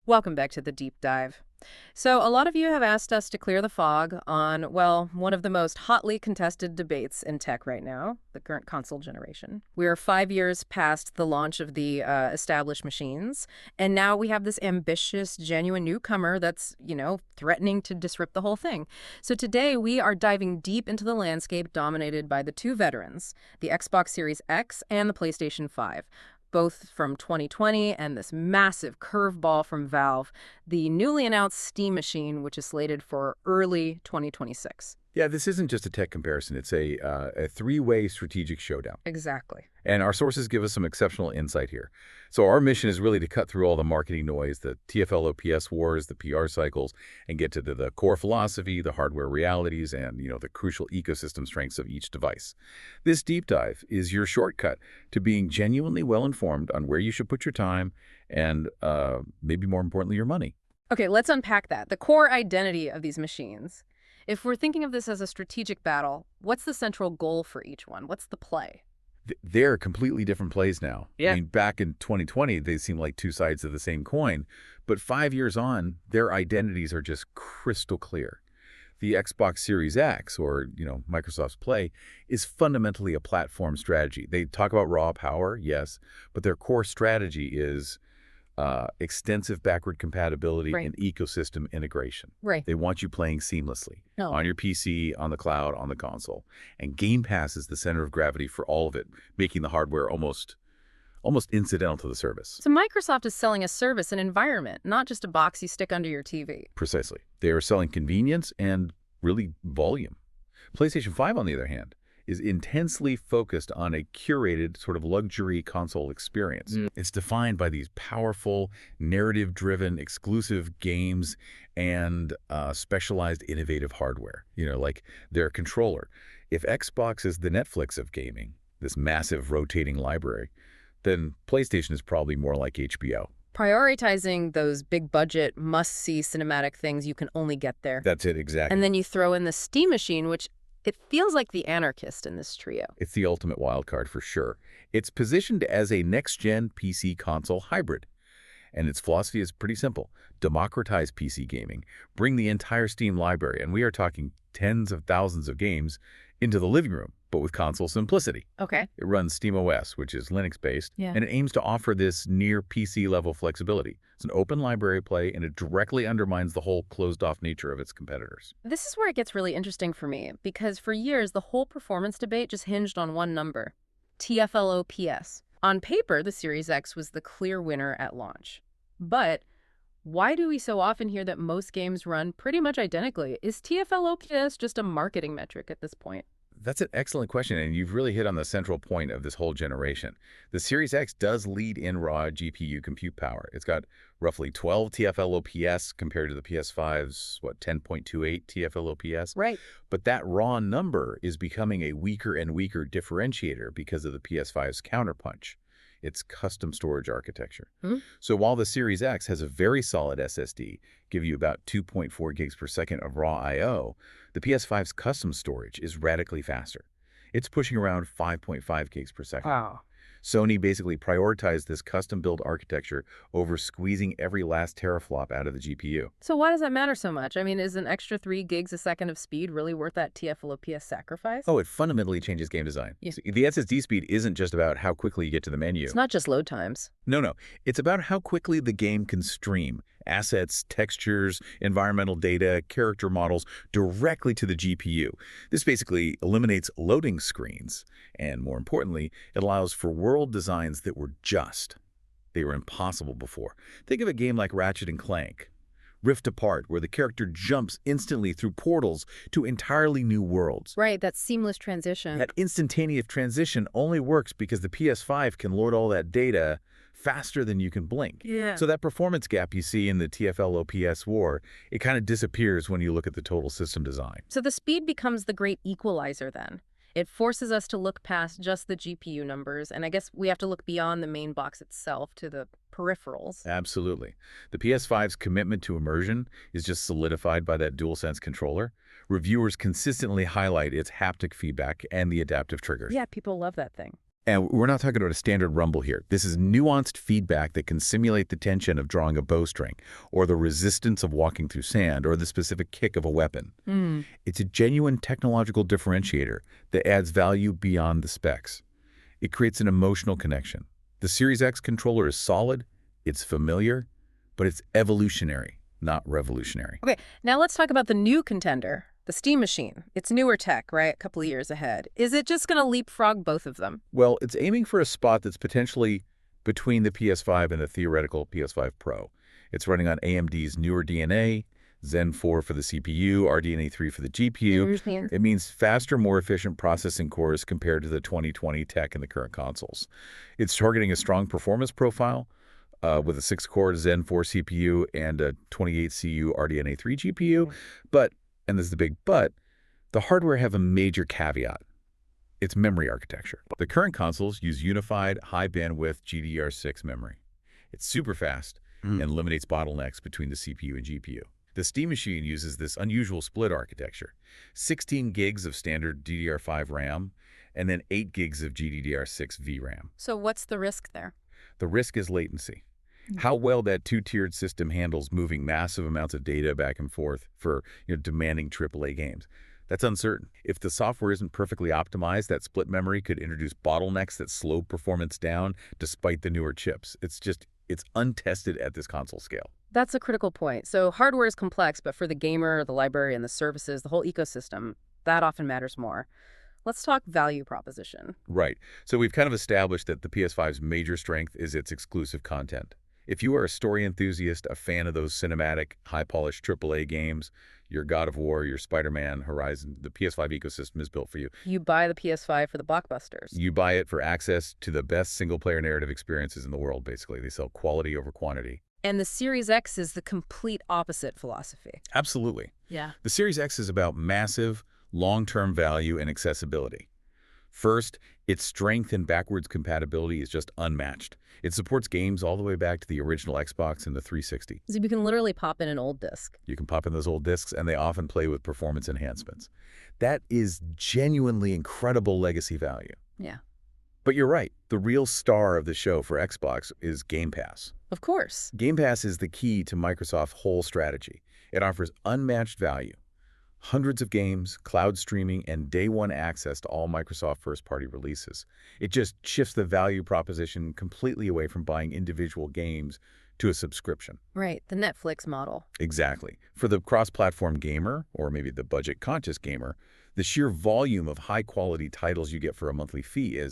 Welcome back to the deep dive. So, a lot of you have asked us to clear the fog on, well, one of the most hotly contested debates in tech right now, the current console generation. We are 5 years past the launch of the established machines, and now we have this ambitious, genuine newcomer that's, threatening to disrupt the whole thing. So, today we are diving deep into the landscape dominated by the two veterans, the Xbox Series X and the PlayStation 5, both from 2020 and this massive curveball from Valve, the newly announced Steam machine, which is slated for early 2026. Yeah, this isn't just a tech comparison. It's a three-way strategic showdown. Exactly. And our sources give us some exceptional insight here. So our mission is really to cut through all the marketing noise, the TFLOPS wars, the PR cycles, and get to the core philosophy, the hardware realities, and the crucial ecosystem strengths of each device. This deep dive is your shortcut to being genuinely well-informed on where you should put your time and maybe more importantly, your money. Okay, let's unpack that. The core identity of these machines. If we're thinking of this as a strategic battle, what's the central goal for each one? What's the play? They're completely different plays now. Yeah. I mean, back in 2020, they seemed like two sides of the same coin. But 5 years on, their identities are just crystal clear. The Xbox Series X, or Microsoft's Play, is fundamentally a platform strategy. They talk about raw power, yes, but their core strategy is extensive backward compatibility and ecosystem integration. Right. They want you playing seamlessly on your PC, on the cloud, on the console. And Game Pass is the center of gravity for all of it, making the hardware almost incidental to the service. So Microsoft is selling a service, an environment, not just a box you stick under your TV. Precisely. They are selling convenience and really volume. PlayStation 5, on the other hand, is intensely focused on a curated sort of luxury console experience. It's defined by these powerful, narrative-driven, exclusive games and specialized innovative hardware, like their controller. If Xbox is the Netflix of gaming, this massive rotating library, then PlayStation is probably more like HBO. Prioritizing those big budget, must-see cinematic things you can only get there. That's it, exactly. And then you throw in the Steam machine, which it feels like the anarchist in this trio. It's the ultimate wild card for sure. It's positioned as a next-gen PC console hybrid. And its philosophy is pretty simple. Democratize PC gaming. Bring the entire Steam library, and we are talking tens of thousands of games, into the living room, but with console simplicity. Okay. It runs SteamOS, which is Linux-based, and it aims to offer this near PC-level flexibility. It's an open library play, and it directly undermines the whole closed-off nature of its competitors. This is where it gets really interesting for me, because for years, the whole performance debate just hinged on one number, TFLOPS. On paper, the Series X was the clear winner at launch. But why do we so often hear that most games run pretty much identically? Is TFLOPS just a marketing metric at this point? That's an excellent question, and you've really hit on the central point of this whole generation. The Series X does lead in raw GPU compute power. It's got roughly 12 TFLOPS compared to the PS5's, 10.28 TFLOPS? Right. But that raw number is becoming a weaker and weaker differentiator because of the PS5's counterpunch, its custom storage architecture. So while the Series X has a very solid SSD, give you about 2.4 gigs per second of raw I/O, the PS5's custom storage is radically faster. It's pushing around 5.5 gigs per second. Wow. Sony basically prioritized this custom-built architecture over squeezing every last teraflop out of the GPU. So why does that matter so much? I mean, is an extra 3 gigs a second of speed really worth that TFLOPS sacrifice? Oh, it fundamentally changes game design. Yeah. So the SSD speed isn't just about how quickly you get to the menu. It's not just load times. No. It's about how quickly the game can stream assets, textures, environmental data, character models directly to the GPU. This basically eliminates loading screens. And more importantly, it allows for world designs that were just. They were impossible before. Think of a game like Ratchet & Clank, Rift Apart, where the character jumps instantly through portals to entirely new worlds. Right, that seamless transition. That instantaneous transition only works because the PS5 can load all that data faster than you can blink. Yeah. So that performance gap you see in the TFLOPS war, it kind of disappears when you look at the total system design. So the speed becomes the great equalizer then. It forces us to look past just the GPU numbers, and I guess we have to look beyond the main box itself to the peripherals. Absolutely. The PS5's commitment to immersion is just solidified by that DualSense controller. Reviewers consistently highlight its haptic feedback and the adaptive triggers. Yeah, people love that thing. And we're not talking about a standard rumble here. This is nuanced feedback that can simulate the tension of drawing a bowstring, or the resistance of walking through sand, or the specific kick of a weapon. Hmm. It's a genuine technological differentiator that adds value beyond the specs. It creates an emotional connection. The Series X controller is solid, it's familiar, but it's evolutionary, not revolutionary. Okay, now let's talk about the new contender, the Steam Machine. It's newer tech, right? A couple of years ahead. Is it just going to leapfrog both of them? Well, it's aiming for a spot that's potentially between the PS5 and the theoretical PS5 Pro. It's running on AMD's newer DNA, Zen 4 for the CPU, RDNA 3 for the GPU. Understand. It means faster, more efficient processing cores compared to the 2020 tech in the current consoles. It's targeting a strong performance profile with a 6-core Zen 4 CPU and a 28CU RDNA 3 GPU. But, and this is the big but, the hardware have a major caveat. Its memory architecture. The current consoles use unified, high-bandwidth GDDR6 memory. It's super fast and eliminates bottlenecks between the CPU and GPU. The Steam Machine uses this unusual split architecture, 16 gigs of standard DDR5 RAM, and then 8 gigs of GDDR6 VRAM. So what's the risk there? The risk is latency. How well that two-tiered system handles moving massive amounts of data back and forth for demanding AAA games. That's uncertain. If the software isn't perfectly optimized, that split memory could introduce bottlenecks that slow performance down despite the newer chips. It's untested at this console scale. That's a critical point. So hardware is complex, but for the gamer, the library, and the services, the whole ecosystem, that often matters more. Let's talk value proposition. Right. So we've kind of established that the PS5's major strength is its exclusive content. If you are a story enthusiast, a fan of those cinematic, high-polished AAA games, your God of War, your Spider-Man, Horizon, the PS5 ecosystem is built for you. You buy the PS5 for the blockbusters. You buy it for access to the best single-player narrative experiences in the world, basically. They sell quality over quantity. And the Series X is the complete opposite philosophy. Absolutely. Yeah. The Series X is about massive, long-term value and accessibility. First, its strength and backwards compatibility is just unmatched. It supports games all the way back to the original Xbox and the 360. So you can literally pop in an old disc. You can pop in those old discs, and they often play with performance enhancements. That is genuinely incredible legacy value. Yeah. But you're right. The real star of the show for Xbox is Game Pass. Of course. Game Pass is the key to Microsoft's whole strategy. It offers unmatched value. Hundreds of games, cloud streaming, and day-one access to all Microsoft first-party releases. It just shifts the value proposition completely away from buying individual games to a subscription. Right, the Netflix model. Exactly. For the cross-platform gamer, or maybe the budget-conscious gamer, the sheer volume of high-quality titles you get for a monthly fee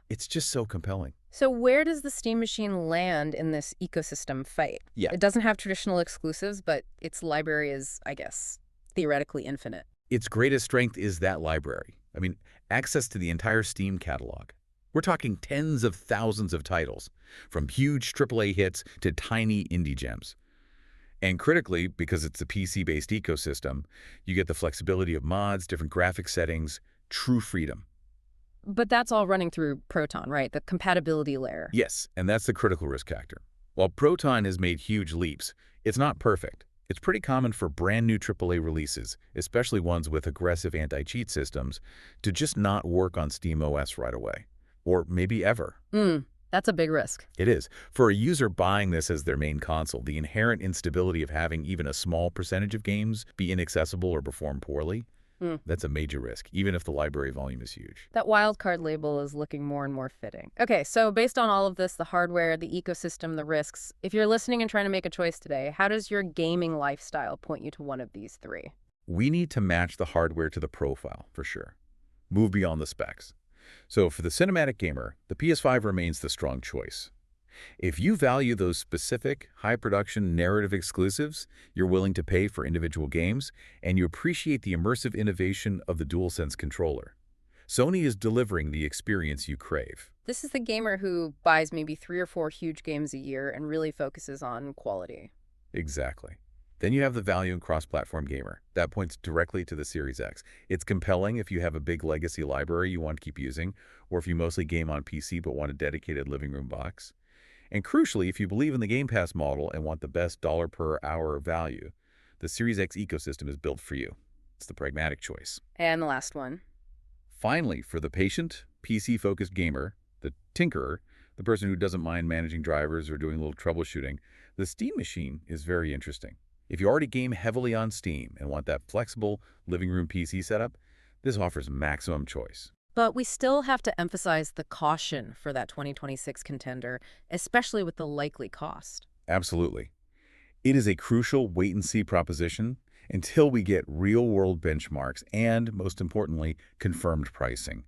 it's just so compelling. So where does the Steam Machine land in this ecosystem fight? Yeah. It doesn't have traditional exclusives, but its library is, I guess, theoretically infinite. Its greatest strength is that library. I mean, access to the entire Steam catalog. We're talking tens of thousands of titles, from huge AAA hits to tiny indie gems. And critically, because it's a PC-based ecosystem, you get the flexibility of mods, different graphic settings, true freedom. But that's all running through Proton, right? The compatibility layer. Yes, and that's the critical risk factor. While Proton has made huge leaps, it's not perfect. It's pretty common for brand new AAA releases, especially ones with aggressive anti-cheat systems, to just not work on SteamOS right away. Or maybe ever. That's a big risk. It is. For a user buying this as their main console, the inherent instability of having even a small percentage of games be inaccessible or perform poorly, that's a major risk, even if the library volume is huge. That wildcard label is looking more and more fitting. Okay, so based on all of this, the hardware, the ecosystem, the risks, if you're listening and trying to make a choice today, how does your gaming lifestyle point you to one of these three? We need to match the hardware to the profile, for sure. Move beyond the specs. So for the cinematic gamer, the PS5 remains the strong choice. If you value those specific, high-production narrative exclusives, you're willing to pay for individual games, and you appreciate the immersive innovation of the DualSense controller, Sony is delivering the experience you crave. This is the gamer who buys maybe 3 or 4 huge games a year and really focuses on quality. Exactly. Then you have the value and cross-platform gamer. That points directly to the Series X. It's compelling if you have a big legacy library you want to keep using, or if you mostly game on PC but want a dedicated living room box. And crucially, if you believe in the Game Pass model and want the best dollar per hour value, the Series X ecosystem is built for you. It's the pragmatic choice. And the last one. Finally, for the patient, PC-focused gamer, the tinkerer, the person who doesn't mind managing drivers or doing a little troubleshooting, the Steam Machine is very interesting. If you already game heavily on Steam and want that flexible living room PC setup, this offers maximum choice. But we still have to emphasize the caution for that 2026 contender, especially with the likely cost. Absolutely. It is a crucial wait-and-see proposition until we get real-world benchmarks and, most importantly, confirmed pricing.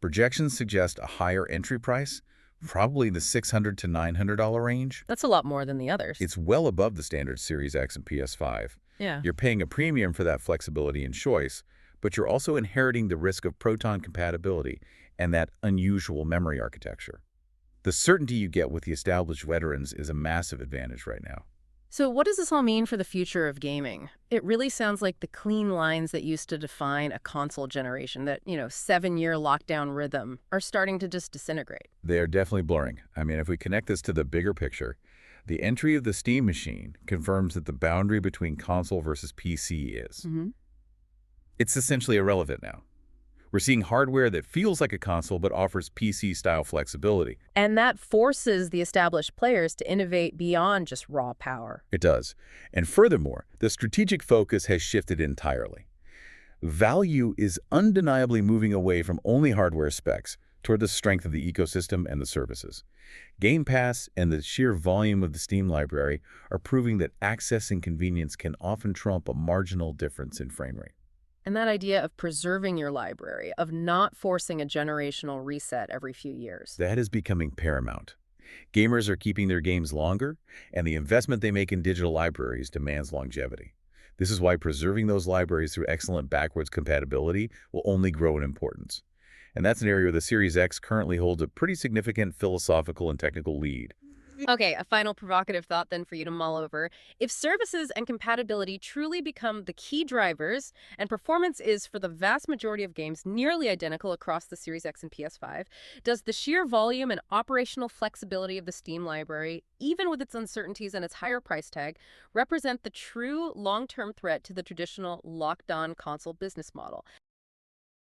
Projections suggest a higher entry price, probably the $600 to $900 range. That's a lot more than the others. It's well above the standard Series X and PS5. Yeah. You're paying a premium for that flexibility and choice, but you're also inheriting the risk of Proton compatibility and that unusual memory architecture. The certainty you get with the established veterans is a massive advantage right now. So what does this all mean for the future of gaming? It really sounds like the clean lines that used to define a console generation, that, 7-year lockdown rhythm, are starting to just disintegrate. They are definitely blurring. I mean, if we connect this to the bigger picture, the entry of the Steam Machine confirms that the boundary between console versus PC is. It's essentially irrelevant now. We're seeing hardware that feels like a console but offers PC-style flexibility. And that forces the established players to innovate beyond just raw power. It does. And furthermore, the strategic focus has shifted entirely. Value is undeniably moving away from only hardware specs toward the strength of the ecosystem and the services. Game Pass and the sheer volume of the Steam library are proving that access and convenience can often trump a marginal difference in frame rate. And that idea of preserving your library, of not forcing a generational reset every few years. That is becoming paramount. Gamers are keeping their games longer, and the investment they make in digital libraries demands longevity. This is why preserving those libraries through excellent backwards compatibility will only grow in importance. And that's an area where the Series X currently holds a pretty significant philosophical and technical lead. Okay, a final provocative thought then for you to mull over. If services and compatibility truly become the key drivers, and performance is for the vast majority of games nearly identical across the Series X and PS5, does the sheer volume and operational flexibility of the Steam library, even with its uncertainties and its higher price tag, represent the true long-term threat to the traditional locked-on console business model?